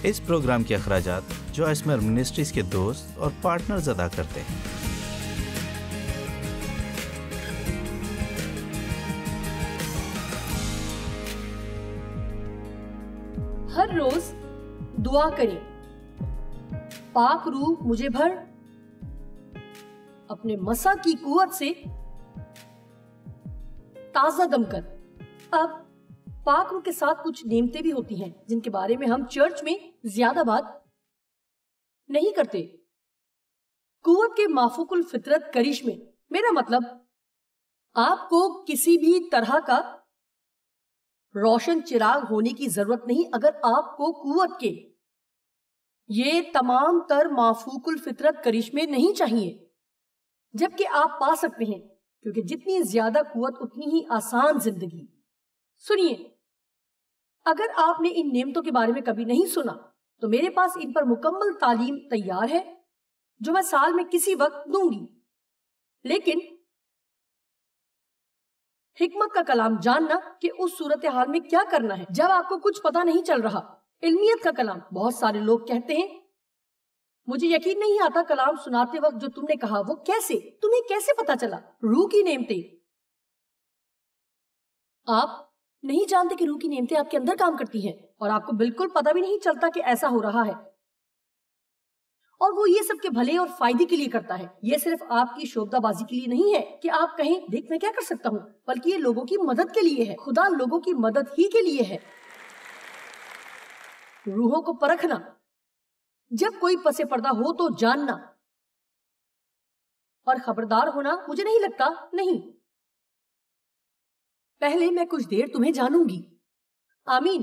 اس programme کے اخراجات جو اسمر منسٹریز کے دوست اور پارٹنرز ادا کرتے ہیں۔ ہر روز دعا کریں، پاک روح مجھے بھر، اپنے مسا کی قوت سے تازہ دم کر۔ اب پاک روح کے ساتھ کچھ نعمتیں بھی ہوتی ہیں جن کے بارے میں ہم چرچ میں زیادہ بات نہیں کرتے۔ قوت کے مافوق الفطرت کرشمے، میرا مطلب آپ کو کسی بھی طرح کا روشن چراغ ہونے کی ضرورت نہیں اگر آپ کو قوت کے یہ تمام تر مافوق الفطرت کرشمے نہیں چاہیے، جبکہ آپ پا سکتے ہیں، کیونکہ جتنی زیادہ قوت اتنی ہی آسان زندگی۔ سنیے، اگر آپ نے ان نعمتوں کے بارے میں کبھی نہیں سنا تو میرے پاس ان پر مکمل تعلیم تیار ہے جو میں سال میں کسی وقت دوں گی، لیکن حکمت کا کلام جاننا کہ اس صورتحال میں کیا کرنا ہے جب آپ کو کچھ پتا نہیں چل رہا۔ علمیت کا کلام، بہت سارے لوگ کہتے ہیں مجھے یقین نہیں آتا کلام سناتے وقت جو تم نے کہا وہ کیسے، تمہیں کیسے پتا چلا؟ روح کی نعمتیں، آپ نہیں جانتے کہ روح کی نعمتیں آپ کے اندر کام کرتی ہیں اور آپ کو بالکل پتا بھی نہیں چلتا کہ ایسا ہو رہا ہے، اور وہ یہ سب کے بھلے اور فائدے کے لیے کرتا ہے۔ یہ صرف آپ کی شوخدہ بازی کے لیے نہیں ہے کہ آپ کہیں دیکھ میں کیا کر سکتا ہوں، بلکہ یہ لوگوں کی مدد کے لیے ہے۔ خدا لوگوں کی مدد ہی کے لیے ہے۔ روحوں کو پرکھنا، جب کوئی پس پردہ ہو تو جاننا اور خبردار ہونا، مجھے نہیں لگتا نہیں۔ پہلے میں کچھ دیر تمہیں جانوں گی۔ آمین۔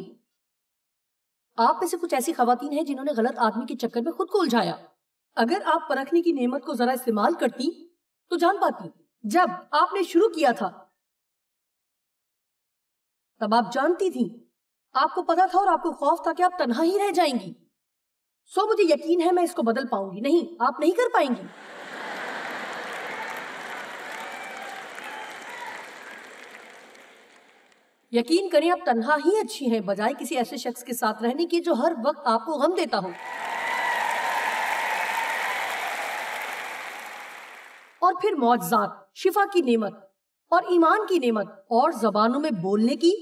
آپ میں سے کچھ ایسی خواتین ہیں جنہوں نے غلط آدمی کے چکر میں خود کو الجھایا۔ اگر آپ پرکھنے کی نعمت کو ذرا استعمال کرتی تو جان پاتی۔ جب آپ نے شروع کیا تھا تب آپ جانتی تھیں، آپ کو پتا تھا اور آپ کو خوف تھا کہ آپ تنہا ہی رہ جائیں گی۔ سو مجھے یقین ہے میں اس کو بدل پاؤں گی۔ نہیں، آپ نہیں کر پائیں گی۔ یقین کریں آپ تنہا ہی اچھی ہیں بجائے کسی ایسے شخص کے ساتھ رہنے کی جو ہر وقت آپ کو غم دیتا ہو۔ اور پھر معجزات، شفا کی نعمت اور ایمان کی نعمت اور زبانوں میں بولنے کی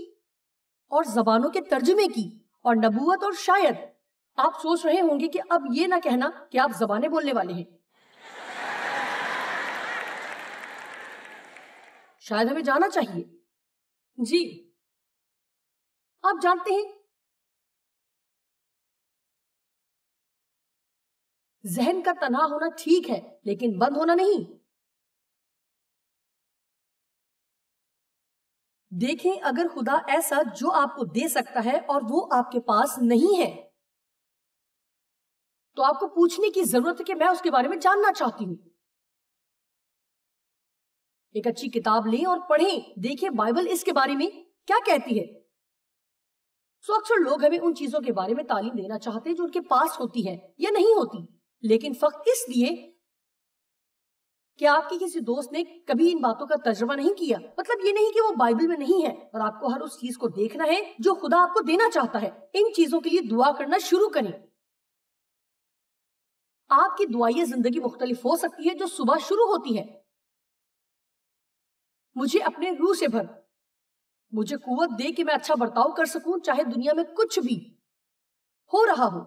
اور زبانوں کے ترجمے کی اور نبوت، اور شاید آپ سوچ رہے ہوں گے کہ اب یہ نہ کہنا کہ آپ زبانیں بولنے والے ہیں۔ شاید ہمیں جانا چاہیے۔ جی، آپ جانتے ہیں ذہن کا تنہا ہونا ٹھیک ہے لیکن بند ہونا نہیں۔ دیکھیں، اگر خدا ایسا جو آپ کو دے سکتا ہے اور وہ آپ کے پاس نہیں ہے تو آپ کو پوچھنے کی ضرورت ہے کہ میں اس کے بارے میں جاننا چاہتی ہوں۔ ایک اچھی کتاب لیں اور پڑھیں، دیکھیں بائبل اس کے بارے میں کیا کہتی ہے۔ سو اکثر لوگ ہمیں ان چیزوں کے بارے میں تعلیم دینا چاہتے ہیں جو ان کے پاس ہوتی ہے یا نہیں ہوتی، لیکن فقط اس لیے کہ آپ کی کسی دوست نے کبھی ان باتوں کا تجربہ نہیں کیا، مطلب یہ نہیں کہ وہ بائبل میں نہیں ہے، اور آپ کو ہر اس چیز کو دیکھنا ہے جو خدا آپ کو دینا چاہتا ہے۔ ان چیزوں کے لیے دعا کرنا شروع کریں۔ آپ کی دعائیں زندگی مختلف ہو سکتی ہے جو صبح شروع ہوتی ہے۔ مجھے اپنے روح سے بھر، مجھے قوت دے کہ میں اچھا برتاؤ کر سکوں چاہے دنیا میں کچھ بھی ہو رہا ہو۔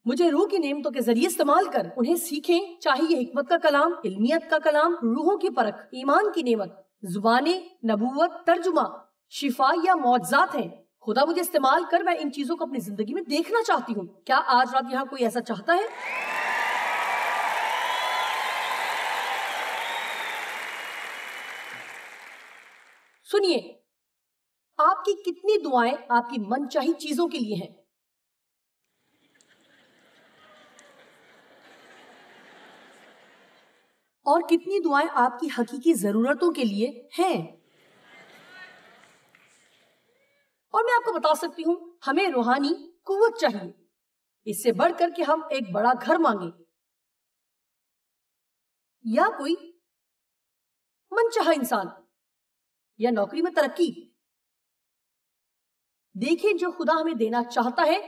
مجھے روح کی نعمتوں کے ذریعے استعمال کر انہیں سیکھیں، چاہے یہ حکمت کا کلام، علمیت کا کلام، روحوں کی پرکھ، ایمان کی نعمت، زبانیں، نبوت، ترجمہ، شفا یا معجزات ہیں۔ خدا مجھے استعمال کر، میں ان چیزوں کو اپنی زندگی میں دیکھنا چاہتی ہوں۔ کیا آج رات یہاں کوئی ایسا چاہتا ہے؟ سنیے، آپ کی کتنی دعائیں آپ کی من چاہی چیزوں کے لیے ہیں؟ اور کتنی دعائیں آپ کی حقیقی ضرورتوں کے لیے ہیں؟ اور میں آپ کو بتا سکتی ہوں، ہمیں روحانی قوت چاہیے، اس سے بڑھ کر کہ ہم ایک بڑا گھر مانگیں یا کوئی من چاہا انسان یا نوکری میں ترقی۔ دیکھیں جو خدا ہمیں دینا چاہتا ہے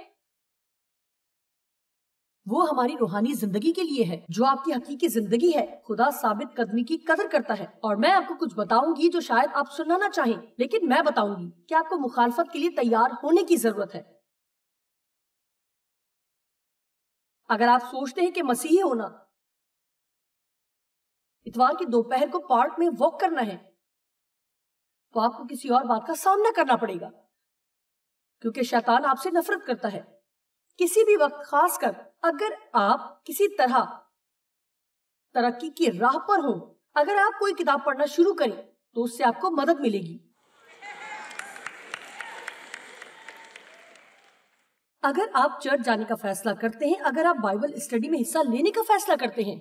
وہ ہماری روحانی زندگی کے لیے ہے، جو آپ کی حقیقی زندگی ہے۔ خدا ثابت قدمی کی قدر کرتا ہے، اور میں آپ کو کچھ بتاؤں گی جو شاید آپ سننا نہ چاہیں، لیکن میں بتاؤں گی کہ آپ کو مخالفت کے لیے تیار ہونے کی ضرورت ہے۔ اگر آپ سوچتے ہیں کہ مسیحی ہونا اتوار کی دوپہر کو پارک میں واک کرنا ہے، تو آپ کو کسی اور بات کا سامنا کرنا پڑے گا، کیونکہ شیطان آپ سے نفرت کرتا ہے۔ کسی بھی وقت، خاص کر اگر آپ کسی طرح ترقی کی راہ پر ہوں، اگر آپ کوئی کتاب پڑھنا شروع کریں تو اس سے آپ کو مدد ملے گی۔ اگر آپ چرچ جانے کا فیصلہ کرتے ہیں، اگر آپ بائبل اسٹڈی میں حصہ لینے کا فیصلہ کرتے ہیں،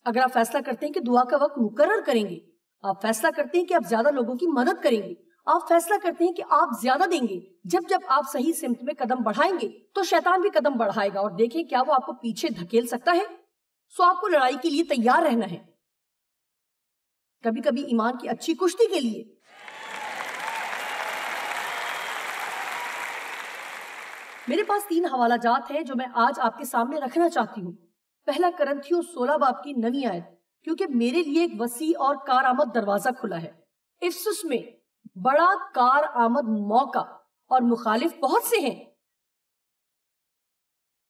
اگر آپ فیصلہ کرتے ہیں کہ دعا کا وقت مقرر کریں گے، آپ فیصلہ کرتے ہیں کہ آپ زیادہ لوگوں کی مدد کریں گے، آپ فیصلہ کرتے ہیں کہ آپ زیادہ دیں گے، جب آپ صحیح سمت میں قدم بڑھائیں گے تو شیطان بھی قدم بڑھائے گا، اور دیکھیں کیا وہ آپ کو پیچھے دھکیل سکتا ہے۔ سو آپ کو لڑائی کے لیے تیار رہنا ہے، کبھی کبھی ایمان کی اچھی کشتی کے لیے۔ میرے پاس 3 حوالہ جات ہیں جو میں آج آپ کے سامنے رکھنا چاہتی ہوں۔ پہلا کرنتھیوں 16 باب کی 9 آیت، کیونکہ میرے لیے ایک وسیع اور کارآمد دروازہ کھلا ہے۔ افسس میں بڑا کارآمد موقع اور مخالف بہت سے ہیں۔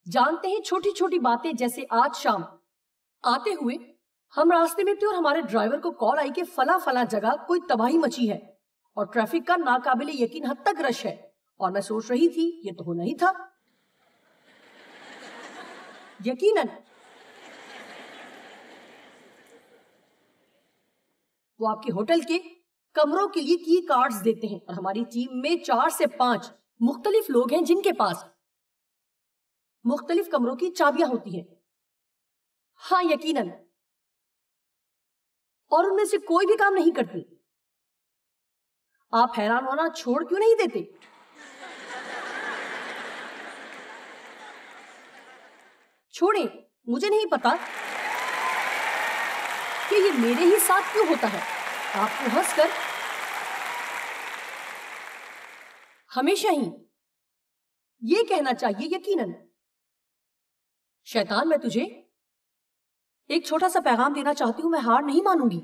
جانتے ہیں چھوٹی چھوٹی باتیں، جیسے آج شام آتے ہوئے ہم راستے میں تھے اور ہمارے ڈرائیور کو کال آئی کہ فلاں جگہ کوئی تباہی مچی ہے اور ٹریفک کا ناقابل یقین حد تک رش ہے، اور میں سوچ رہی تھی یہ تو ہونا ہی تھا۔ یقیناً وہ آپ کے ہوٹل کے کمروں کے لیے کی کارڈز دیتے ہیں، اور ہماری ٹیم میں 4 سے 5 مختلف لوگ ہیں جن کے پاس مختلف کمروں کی چابیاں ہوتی ہیں۔ ہاں یقیناً، اور ان میں سے کوئی بھی کام نہیں کرتی۔ آپ حیران ہونا چھوڑ کیوں نہیں دیتے؟ چھوڑیں، مجھے نہیں پتا کہ یہ میرے ہی ساتھ کیوں ہوتا ہے۔ آپ کو ہنس کر ہمیشہ ہی یہ کہنا چاہیے، یقیناً شیطان، میں تجھے ایک چھوٹا سا پیغام دینا چاہتی ہوں، میں ہار نہیں مانوں گی،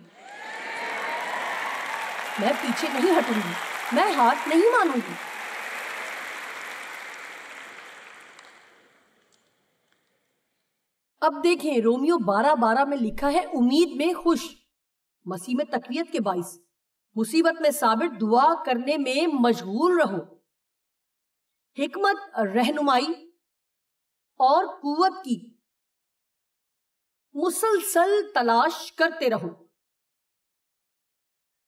میں پیچھے نہیں ہٹوں گی، میں ہار نہیں مانوں گی۔ اب دیکھیں رومیو 12:12 میں لکھا ہے، امید میں خوش، مسیح میں تقویت کے باعث، مصیبت میں ثابت، دعا کرنے میں مشغول رہو، حکمت، رہنمائی اور قوت کی مسلسل تلاش کرتے رہو،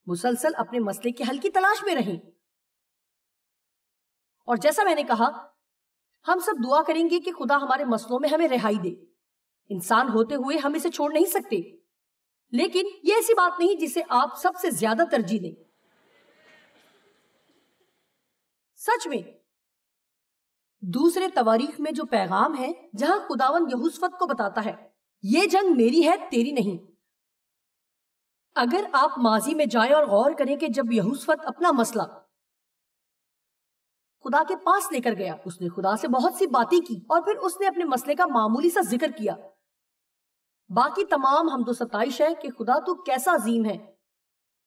مسلسل اپنے مسئلے کے حل کی تلاش میں رہیں۔ اور جیسا میں نے کہا، ہم سب دعا کریں گے کہ خدا ہمارے مسئلوں میں ہمیں رہائی دے۔ انسان ہوتے ہوئے ہم اسے چھوڑ نہیں سکتے، لیکن یہ ایسی بات نہیں جسے آپ سب سے زیادہ ترجیح دیں۔ سچ میں دوسرے تواریخ میں جو پیغام ہے، جہاں خداوند یہوشفت کو بتاتا ہے یہ جنگ میری ہے، تیری نہیں۔ اگر آپ ماضی میں جائیں اور غور کریں کہ جب یہوشفت اپنا مسئلہ خدا کے پاس لے کر گیا، اس نے خدا سے بہت سی باتیں کی، اور پھر اس نے اپنے مسئلے کا معمولی سا ذکر کیا۔ باقی تمام حمد و ستائش ہے کہ خدا تو کیسا عظیم ہے،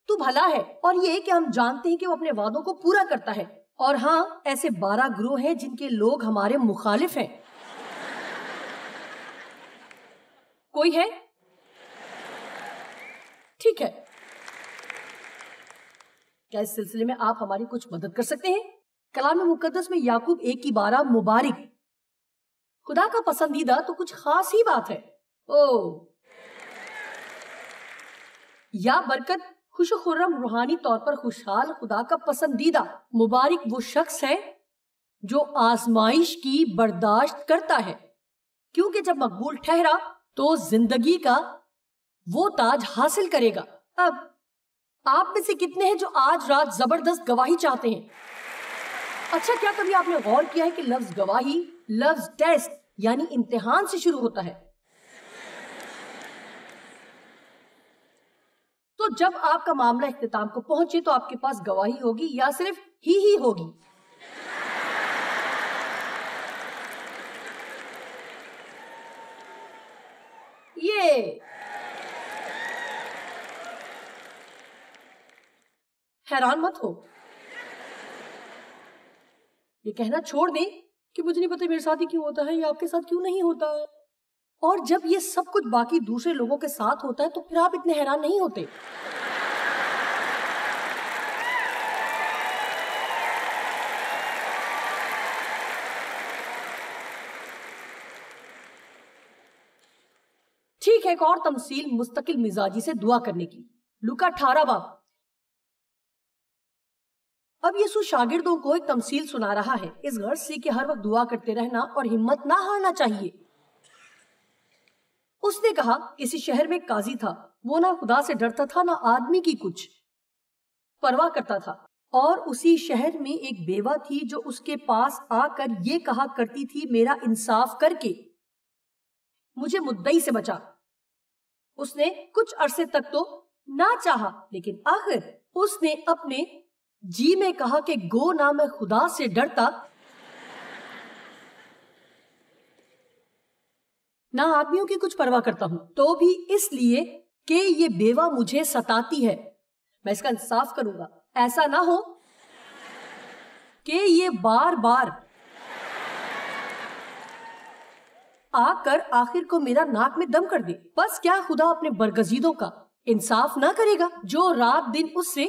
تو بھلا ہے، اور یہ کہ ہم جانتے ہیں کہ وہ اپنے وعدوں کو پورا کرتا ہے۔ اور ہاں، ایسے 12 گروہ ہیں جن کے لوگ ہمارے مخالف ہیں۔ کوئی ہے؟ ٹھیک ہے، کیا اس سلسلے میں آپ ہماری کچھ مدد کر سکتے ہیں؟ کلام مقدس میں یعقوب 1:12 مبارک، خدا کا پسندیدہ تو کچھ خاص ہی بات ہے۔ یا برکت، خوش و خرم، روحانی طور پر خوشحال، خدا کا پسندیدہ، مبارک وہ شخص ہے جو آزمائش کی برداشت کرتا ہے، کیونکہ جب مقبول ٹھہرا تو زندگی کا وہ تاج حاصل کرے گا۔ اب آپ میں سے کتنے ہیں جو آج رات زبردست گواہی چاہتے ہیں؟ اچھا، کیا کبھی آپ نے غور کیا ہے کہ لفظ گواہی لفظ ٹیسٹ یعنی امتحان سے شروع ہوتا ہے؟ تو جب آپ کا معاملہ اختتام کو پہنچے تو آپ کے پاس گواہی ہوگی یا صرف ہی ہوگی؟ دیکھیے. حیران مت ہو. یہ کہنا چھوڑ دیں کہ مجھے نہیں پتا میرے ساتھ ہی کیوں ہوتا ہے یا آپ کے ساتھ کیوں نہیں ہوتا ہے. اور جب یہ سب کچھ باقی دوسرے لوگوں کے ساتھ ہوتا ہے تو پھر آپ اتنے حیران نہیں ہوتے. ٹھیک ہے، ایک اور تمثیل مستقل مزاجی سے دعا کرنے کی. لوکا 18 باب. اب یسوع شاگردوں کو ایک تمثیل سنا رہا ہے، اس غرض سے کہ ہر وقت دعا کرتے رہنا اور ہمت نہ ہارنا چاہیے. اس نے کہا کسی شہر میں ایک قاضی تھا، وہ نہ خدا سے ڈرتا تھا نہ آدمی کی کچھ پرواہ کرتا تھا. اور اسی شہر میں ایک بیوہ تھی جو اس کے پاس آ کر یہ کہا کرتی تھی، میرا انصاف کر کے مجھے مدعی سے بچا. اس نے کچھ عرصے تک تو نہ چاہا، لیکن آخر اس نے اپنے جی میں کہا کہ گو نہ میں خدا سے ڈرتا نہ آدمیوں کی کچھ پرواہ کرتا ہوں، تو بھی اس لیے کہ یہ بیوہ مجھے ستاتی ہے میں اس کا انصاف کروں گا. ایسا نہ ہو کہ یہ بار بار آ کر آخر کو میرا ناک میں دم کر دے. بس کیا خدا اپنے برگزیدوں کا انصاف نہ کرے گا جو رات دن اس سے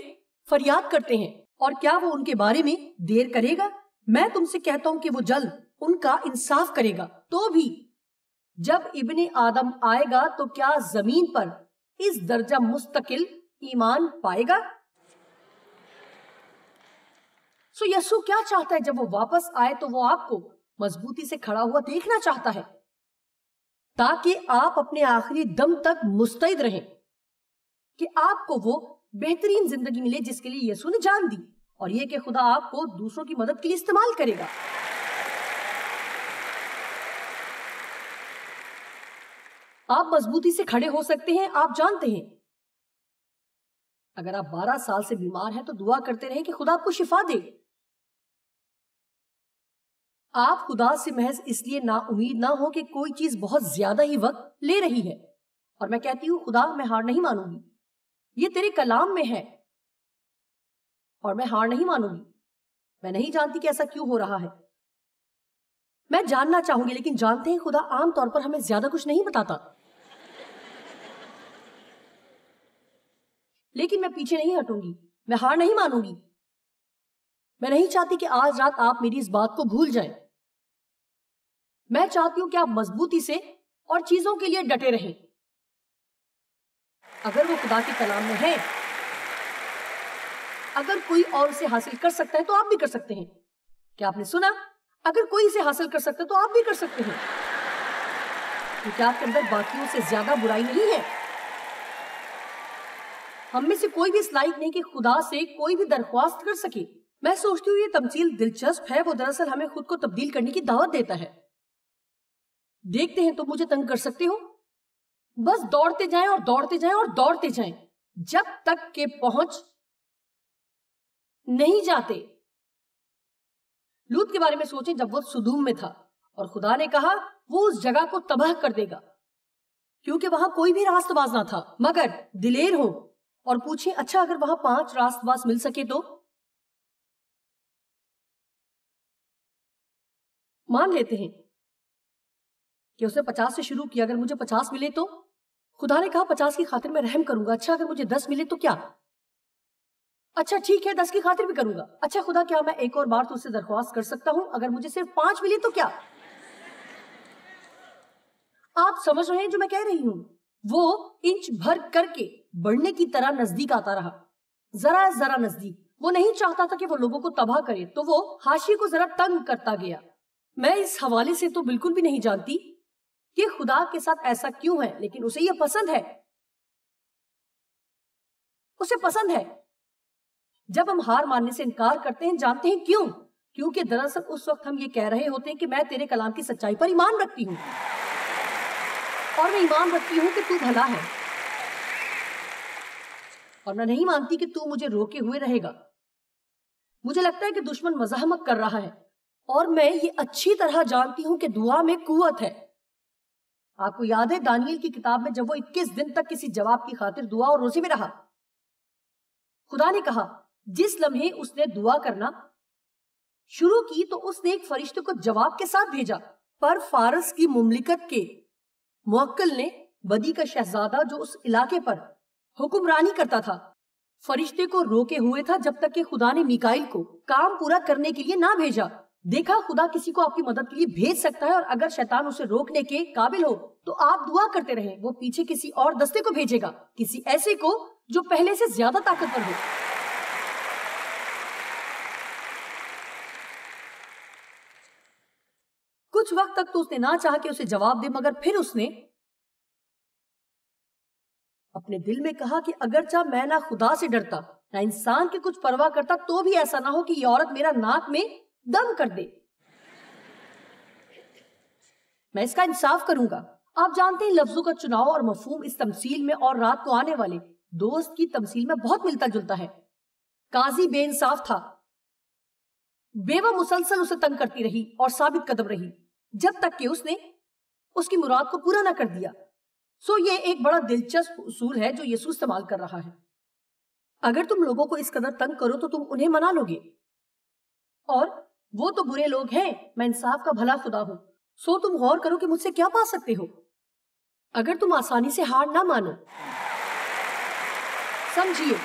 فریاد کرتے ہیں؟ اور کیا وہ ان کے بارے میں دیر کرے گا؟ میں تم سے کہتا ہوں کہ وہ جلد ان کا انصاف کرے گا. تو بھی جب ابن آدم آئے گا تو کیا زمین پر اس درجہ مستقل ایمان پائے گا؟ سو یسوع کیا چاہتا ہے جب وہ واپس آئے تو وہ آپ کو مضبوطی سے کھڑا ہوا دیکھنا چاہتا ہے تاکہ آپ اپنے آخری دم تک مستعد رہیں کہ آپ کو وہ بہترین زندگی ملے جس کے لیے یسوع نے جان دی، اور یہ کہ خدا آپ کو دوسروں کی مدد کے لیے استعمال کرے گا. آپ مضبوطی سے کھڑے ہو سکتے ہیں. آپ جانتے ہیں اگر آپ 12 سال سے بیمار ہیں تو دعا کرتے رہیں کہ خدا آپ کو شفا دے. آپ خدا سے محض اس لیے نا امید نہ ہو کہ کوئی چیز بہت زیادہ ہی وقت لے رہی ہے. اور میں کہتی ہوں خدا میں ہار نہیں مانوں گی، یہ تیرے کلام میں ہے اور میں ہار نہیں مانوں گی. میں نہیں جانتی کہ ایسا کیوں ہو رہا ہے، میں جاننا چاہوں گی، لیکن جانتے ہیں خدا عام طور پر ہمیں زیادہ کچھ نہیں بتاتا. لیکن میں پیچھے نہیں ہٹوں گی، میں ہار نہیں مانوں گی. میں نہیں چاہتی کہ آج رات آپ میری اس بات کو بھول جائیں. میں چاہتی ہوں کہ آپ مضبوطی سے اور چیزوں کے لیے ڈٹے رہیں. اگر وہ خدا کے کلام میں ہے، اگر کوئی اور اسے حاصل کر سکتا ہے تو آپ بھی کر سکتے ہیں. کیا آپ نے سنا؟ اگر کوئی اسے حاصل کر سکتا ہے تو آپ بھی کر سکتے ہیں، کیونکہ آپ کے اندر باقیوں سے زیادہ برائی نہیں ہے. ہم میں سے کوئی بھی اس لائق نہیں کہ خدا سے کوئی بھی درخواست کر سکے. میں سوچتی ہوں یہ تمثیل دلچسپ ہے. وہ دراصل ہمیں خود کو تبدیل کرنے کی دعوت دیتا ہے. دیکھتے ہیں تو مجھے تنگ کر سکتے ہو، بس دوڑتے جائیں اور دوڑتے جائیں اور دوڑتے جائیں جب تک کہ پہنچ نہیں جاتے. لوط کے بارے میں سوچیں جب وہ سدوم میں تھا اور خدا نے کہا وہ اس جگہ کو تباہ کر دے گا کیونکہ وہاں کوئی بھی راست باز نہ تھا. مگر دلیر ہو اور پوچھیں اچھا اگر وہاں 5 راست باز مل سکے تو مان لیتے ہیں کہ اس نے 50 سے شروع کیا. اگر مجھے 50 ملے تو خدا نے کہا 50 کی خاطر میں رحم کروں گا. اچھا اگر مجھے 10 ملے تو کیا؟ اچھا ٹھیک ہے 10 کی خاطر بھی کروں گا. اچھا خدا کیا میں ایک اور بار تو اس سے درخواست کر سکتا ہوں؟ اگر مجھے صرف 5 ملے تو کیا؟ آپ سمجھ رہے ہیں جو میں کہہ رہی ہوں؟ وہ انچ بھر کر کے بڑھنے کی طرح نزدیک آتا رہا، ذرا ذرا نزدیک. وہ نہیں چاہتا تھا کہ وہ لوگوں کو تباہ کرے تو وہ حاشیے کو ذرا تنگ کرتا گیا. میں اس حوالے سے تو بالکل بھی نہیں جانتی کہ خدا کے ساتھ ایسا کیوں ہے، لیکن اسے یہ پسند ہے. اسے پسند ہے جب ہم ہار ماننے سے انکار کرتے ہیں. جانتے ہیں کیوں؟ کیونکہ دراصل اس وقت ہم یہ کہہ رہے ہوتے ہیں کہ میں تیرے کلام کی سچائی پر ایمان رکھتی ہوں اور میں ایمان رکھتی ہوں کہ تو بھلا ہے، اور میں نہیں مانتی کہ تو مجھے روکے ہوئے رہے گا. مجھے لگتا ہے کہ دشمن مزاحمت کر رہا ہے اور میں یہ اچھی طرح جانتی ہوں کہ دعا میں قوت ہے. آپ کو یاد ہے دانیل کی کتاب میں جب وہ 21 دن تک کسی جواب کی خاطر دعا اور روزے میں رہا، خدا نے کہا جس لمحے اس نے دعا کرنا شروع کی تو اس نے ایک فرشتے کو جواب کے ساتھ بھیجا، پر فارس کی مملکت کے موکل نے، بدی کا شہزادہ جو اس علاقے پر حکمرانی کرتا تھا، فرشتے کو روکے ہوئے تھا جب تک کہ خدا نے میکائیل کو کام پورا کرنے کے لیے نہ بھیجا۔ دیکھا خدا کسی کو آپ کی مدد کے لیے بھیج سکتا ہے، اور اگر شیطان اسے روکنے کے قابل ہو تو آپ دعا کرتے رہیں، وہ پیچھے کسی اور دستے کو بھیجے گا، کسی ایسے کو جو پہلے سے زیادہ طاقتور ہو۔ کچھ وقت تک تو اس نے نہ چاہا کہ اسے جواب دے، مگر پھر اس نے اپنے دل میں کہا کہ اگرچہ میں نہ خدا سے ڈرتا نہ انسان کی کچھ پرواہ کرتا، تو بھی ایسا نہ ہو کہ یہ عورت میرا ناک میں دم کر دے، میں اس کا انصاف کروں گا۔ آپ جانتے ہیں لفظوں کا چناؤ اور مفہوم اس تمثیل میں اور رات کو آنے والے دوست کی تمثیل میں بہت ملتا جلتا ہے۔ قاضی بے انصاف تھا، بیوہ مسلسل اسے تنگ کرتی رہی اور ثابت قدم رہی جب تک کہ اس نے اس کی مراد کو پورا نہ کر دیا۔ سو یہ ایک بڑا دلچسپ اصول ہے جو یسوع استعمال کر رہا ہے۔ اگر تم لوگوں کو اس قدر تنگ کرو تو تم انہیں منا لو گے، اور وہ تو برے لوگ ہیں، میں انصاف کا بھلا خدا ہوں، سو تم غور کرو کہ مجھ سے کیا پا سکتے ہو۔ اگر تم آسانی سے ہار نہ مانو، سمجھیے،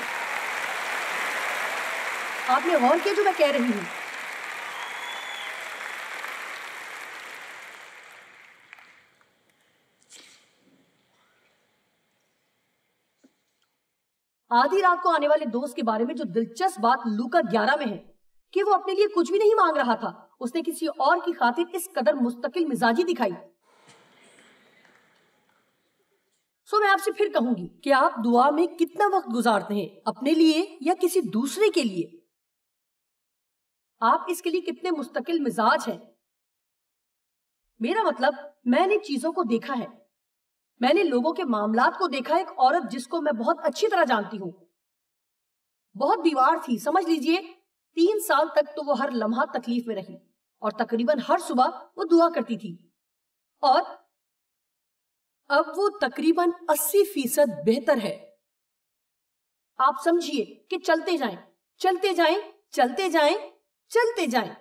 آپ نے غور کیا جو میں کہہ رہی ہوں؟ آدھی رات کو آنے والے دوست کے بارے میں جو دلچسپ بات لوکا 11 میں ہے کہ وہ اپنے لیے کچھ بھی نہیں مانگ رہا تھا، اس نے کسی اور کی خاطر اس قدر مستقل مزاجی دکھائی۔ سو میں آپ سے پھر کہوں گی کہ آپ دعا میں کتنا وقت گزارتے ہیں، اپنے لیے یا کسی دوسرے کے لیے؟ آپ اس کے لیے کتنے مستقل مزاج ہیں؟ میرا مطلب، میں نے چیزوں کو دیکھا ہے، میں نے لوگوں کے معاملات کو دیکھا۔ ایک عورت جس کو میں بہت اچھی طرح جانتی ہوں، بہت بیوار تھی، سمجھ لیجئے 3 سال تک تو وہ ہر لمحہ تکلیف میں رہی، اور تقریباً ہر صبح وہ دعا کرتی تھی، اور اب وہ تقریباً 80% بہتر ہے۔ آپ سمجھیے کہ چلتے جائیں، چلتے جائیں، چلتے جائیں، چلتے جائیں۔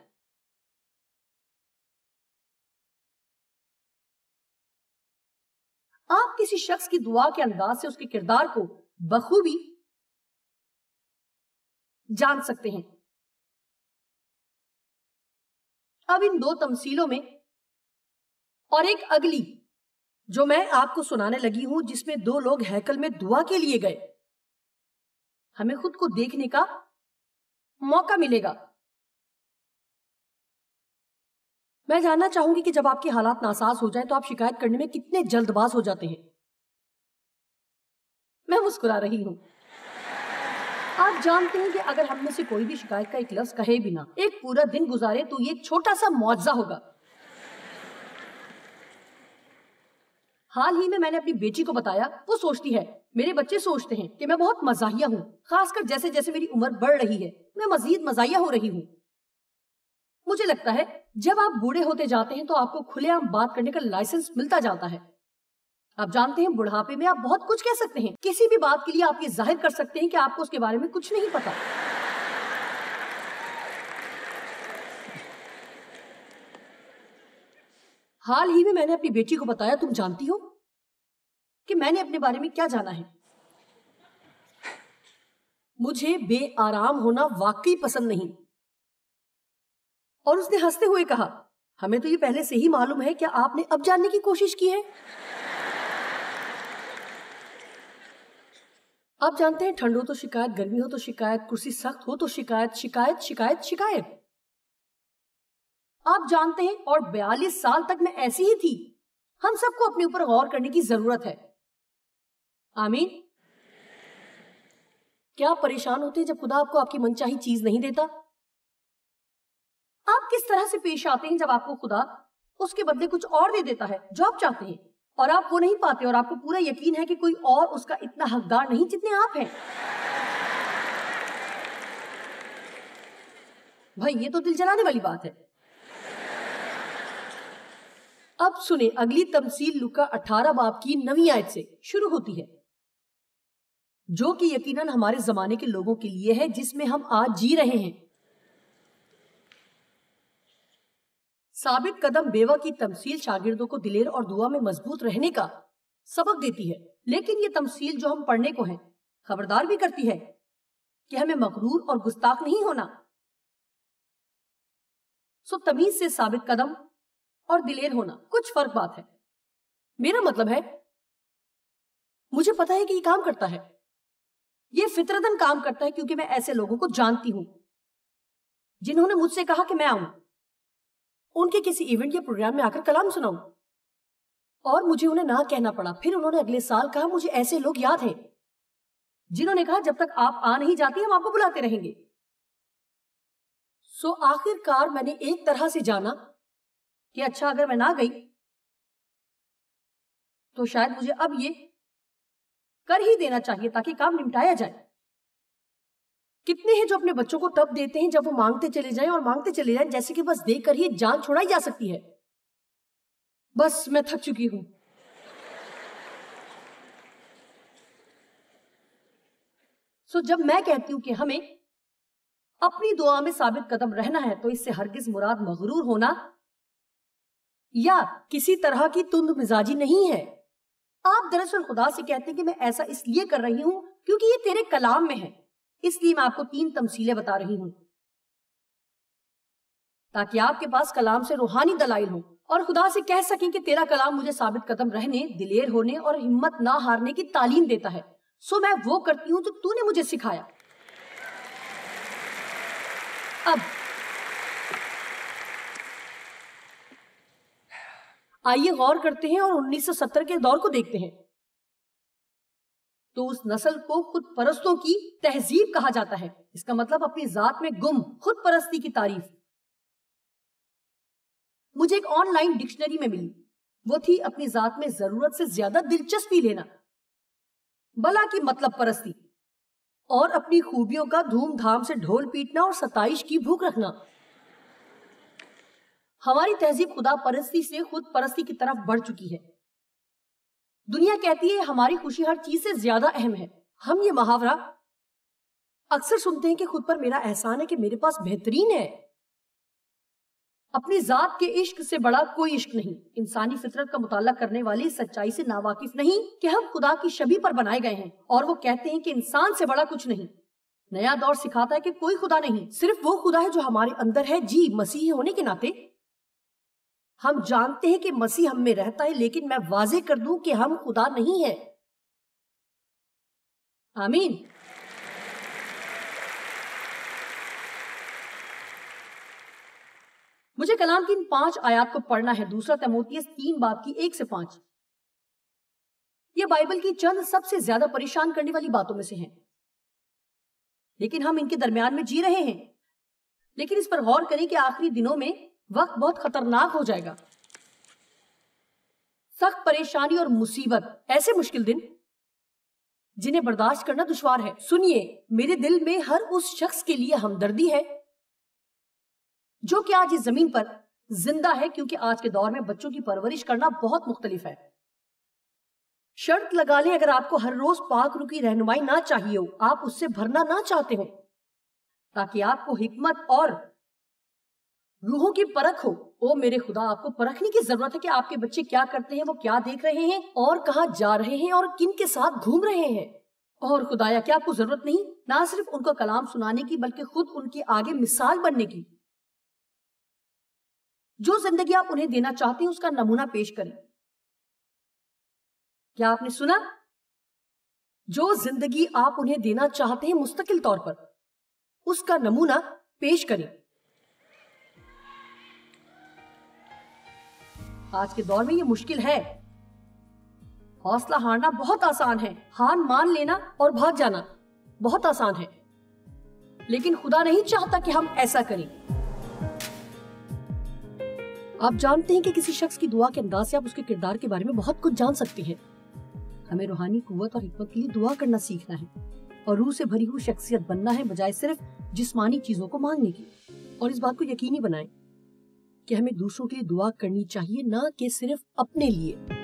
آپ کسی شخص کی دعا کے انداز سے اس کے کردار کو بخوبی جان سکتے ہیں۔ اب ان 2 تمثیلوں میں اور ایک اگلی جو میں آپ کو سنانے لگی ہوں، جس میں 2 لوگ ہیکل میں دعا کے لیے گئے، ہمیں خود کو دیکھنے کا موقع ملے گا۔ میں جاننا چاہوں گی کہ جب آپ کے حالات ناساز ہو جائیں تو آپ شکایت کرنے میں کتنے جلد باز ہو جاتے ہیں۔ میں مسکرا رہی ہوں۔ آپ جانتے ہیں کہ اگر ہم میں سے کوئی بھی شکایت کا ایک لفظ کہے بنا ایک پورا دن گزارے تو یہ ایک چھوٹا سا معجزہ ہوگا۔ حال ہی میں نے اپنی بیٹی کو بتایا، وہ سوچتی ہے، میرے بچے سوچتے ہیں کہ میں بہت مزاحیہ ہوں، خاص کر جیسے جیسے میری عمر بڑھ رہی ہے میں مزید مزاحیہ ہو رہی ہوں۔ مجھے لگتا ہے جب آپ بوڑھے ہوتے جاتے ہیں تو آپ کو کھلے عام بات کرنے کا لائسنس ملتا جاتا ہے۔ آپ جانتے ہیں بڑھاپے میں آپ بہت کچھ کہہ سکتے ہیں، کسی بھی بات کے لیے آپ یہ ظاہر کر سکتے ہیں کہ آپ کو اس کے بارے میں کچھ نہیں پتا۔ حال ہی میں نے اپنی بیٹی کو بتایا، تم جانتی ہو کہ میں نے اپنے بارے میں کیا جانا ہے؟ مجھے بے آرام ہونا واقعی پسند نہیں۔ اور اس نے ہنستے ہوئے کہا، ہمیں تو یہ پہلے سے ہی معلوم ہے، کیا آپ نے اب جاننے کی کوشش کی ہے؟ آپ جانتے ہیں ٹھنڈ ہو تو شکایت، گرمی ہو تو شکایت، کرسی سخت ہو تو شکایت، شکایت شکایت شکایت۔ آپ جانتے ہیں، اور 42 سال تک میں ایسی ہی تھی۔ ہم سب کو اپنے اوپر غور کرنے کی ضرورت ہے۔ آمین۔ کیا آپ پریشان ہوتے ہیں جب خدا آپ کو آپ کی منچاہی چیز نہیں دیتا؟ آپ کس طرح سے پیش آتے ہیں جب آپ کو خدا اس کے بدلے کچھ اور دے دیتا ہے جو آپ چاہتے ہیں، اور آپ وہ نہیں پاتے، اور آپ کو پورا یقین ہے کہ کوئی اور اس کا اتنا حقدار نہیں جتنے آپ ہیں؟ بھائی یہ تو دل جلانے والی بات ہے۔ اب سنیں اگلی تمثیل لوکا 18 باب کی 9 آیت سے شروع ہوتی ہے، جو کہ یقیناً ہمارے زمانے کے لوگوں کے لیے ہے جس میں ہم آج جی رہے ہیں۔ ثابت قدم بیوہ کی تمثیل شاگردوں کو دلیر اور دعا میں مضبوط رہنے کا سبق دیتی ہے، لیکن یہ تمثیل جو ہم پڑھنے کو ہیں خبردار بھی کرتی ہے کہ ہمیں مغرور اور گستاخ نہیں ہونا۔ سو تمیز سے ثابت قدم اور دلیر ہونا کچھ فرق بات ہے۔ میرا مطلب ہے مجھے پتا ہے کہ یہ کام کرتا ہے، یہ فطرتاً کام کرتا ہے، کیونکہ میں ایسے لوگوں کو جانتی ہوں جنہوں نے مجھ سے کہا کہ میں آؤں، ان کے کسی ایونٹ یا پروگرام میں آ کر کلام سناؤں، اور مجھے انہیں نہ کہنا پڑا۔ پھر انہوں نے اگلے سال کہا مجھے ایسے لوگ یاد ہیں جنہوں نے کہا جب تک آپ آ نہیں جاتی ہم آپ کو بلاتے رہیں گے۔ سو آخر کار میں نے ایک طرح سے جانا کہ اچھا اگر میں نہ گئی تو شاید مجھے اب یہ کر ہی دینا چاہیے تاکہ کام نمٹایا جائے۔ کتنے ہیں جو اپنے بچوں کو تب دیتے ہیں جب وہ مانگتے چلے جائیں اور مانگتے چلے جائیں جیسے کہ بس دے کر ہی جان چھوڑائی جا سکتی ہے۔ بس میں تھک چکی ہوں۔ سو جب میں کہتی ہوں کہ ہمیں اپنی دعا میں ثابت قدم رہنا ہے تو اس سے ہرگز مراد مغرور ہونا یا کسی طرح کی تند مزاجی نہیں ہے۔ آپ دراصل خدا سے کہتے ہیں کہ میں ایسا اس لیے کر رہی ہوں کیونکہ یہ تیرے کلام میں ہے، اس لیے میں آپ کو 3 تمثیلیں بتا رہی ہوں تاکہ آپ کے پاس کلام سے روحانی دلائل ہوں اور خدا سے کہہ سکیں کہ تیرا کلام مجھے ثابت قدم رہنے، دلیر ہونے اور ہمت نہ ہارنے کی تعلیم دیتا ہے۔ سو میں وہ کرتی ہوں جو تو نے مجھے سکھایا۔ اب آئیے غور کرتے ہیں اور 1970 کے دور کو دیکھتے ہیں۔ تو اس نسل کو خود پرستوں کی تہذیب کہا جاتا ہے۔ اس کا مطلب اپنی ذات میں گم خود پرستی کی تعریف۔ مجھے ایک آن لائن ڈکشنری میں ملی، وہ تھی اپنی ذات میں ضرورت سے زیادہ دلچسپی لینا، بلا کی مطلب پرستی، اور اپنی خوبیوں کا دھوم دھام سے ڈھول پیٹنا اور ستائش کی بھوک رکھنا۔ ہماری تہذیب خدا پرستی سے خود پرستی کی طرف بڑھ چکی ہے۔ دنیا کہتی ہے ہماری خوشی ہر چیز سے زیادہ اہم ہے۔ ہم یہ محاورہ اکثر سنتے ہیں کہ خود پر میرا احسان ہے کہ میرے پاس بہترین ہے۔ اپنی ذات کے عشق سے بڑا کوئی عشق نہیں۔ انسانی فطرت کا مطالعہ کرنے والی سچائی سے ناواقف نہیں کہ ہم خدا کی شبیہ پر بنائے گئے ہیں، اور وہ کہتے ہیں کہ انسان سے بڑا کچھ نہیں۔ نیا دور سکھاتا ہے کہ کوئی خدا نہیں، صرف وہ خدا ہے جو ہمارے اندر ہے۔ جی، مسیحی ہونے کے ناطے ہم جانتے ہیں کہ مسیح ہم میں رہتا ہے، لیکن میں واضح کر دوں کہ ہم خدا نہیں ہیں۔ آمین۔ مجھے کلام کی ان 5 آیات کو پڑھنا ہے۔ 2 تیموتھیوس 3 باب کی 1 سے 5۔ یہ بائبل کی چند سب سے زیادہ پریشان کرنے والی باتوں میں سے ہیں، لیکن ہم ان کے درمیان میں جی رہے ہیں۔ لیکن اس پر غور کریں کہ آخری دنوں میں وقت بہت خطرناک ہو جائے گا۔ سخت پریشانی اور مصیبت، ایسے مشکل دن جنہیں برداشت کرنا دشوار ہے۔ سنیے، میرے دل میں ہر اس شخص کے لیے ہمدردی ہے جو کہ آج اس زمین پر زندہ ہے، کیونکہ آج کے دور میں بچوں کی پرورش کرنا بہت مختلف ہے۔ شرط لگا لیں اگر آپ کو ہر روز پاک روح کی رہنمائی نہ چاہیے ہو، آپ اس سے بھرنا نہ چاہتے ہو تاکہ آپ کو حکمت اور روحوں کی پرکھ ہو۔ او میرے خدا، آپ کو پرکھنے کی ضرورت ہے کہ آپ کے بچے کیا کرتے ہیں، وہ کیا دیکھ رہے ہیں اور کہاں جا رہے ہیں اور کن کے ساتھ گھوم رہے ہیں۔ اور خدایا، کیا آپ کو ضرورت نہیں نہ صرف ان کو کلام سنانے کی بلکہ خود ان کے آگے مثال بننے کی؟ جو زندگی آپ انہیں دینا چاہتے ہیں اس کا نمونہ پیش کریں۔ کیا آپ نے سنا؟ جو زندگی آپ انہیں دینا چاہتے ہیں مستقل طور پر اس کا نمونہ پیش کریں۔ آج کے دور میں یہ مشکل ہے۔ حوصلہ ہارنا بہت آسان ہے، ہار مان لینا اور بھاگ جانا بہت آسان ہے، لیکن خدا نہیں چاہتا کہ ہم ایسا کریں۔ آپ جانتے ہیں کہ کسی شخص کی دعا کے انداز سے آپ اس کے کردار کے بارے میں بہت کچھ جان سکتے ہیں۔ ہمیں روحانی قوت اور حکمت کے لیے دعا کرنا سیکھنا ہے اور روح سے بھری ہوئی شخصیت بننا ہے، بجائے صرف جسمانی چیزوں کو مانگنے کی۔ اور اس بات کو یقینی بنائیں کہ ہمیں دوسروں کے لیے دعا کرنی چاہیے، نہ کہ صرف اپنے لیے۔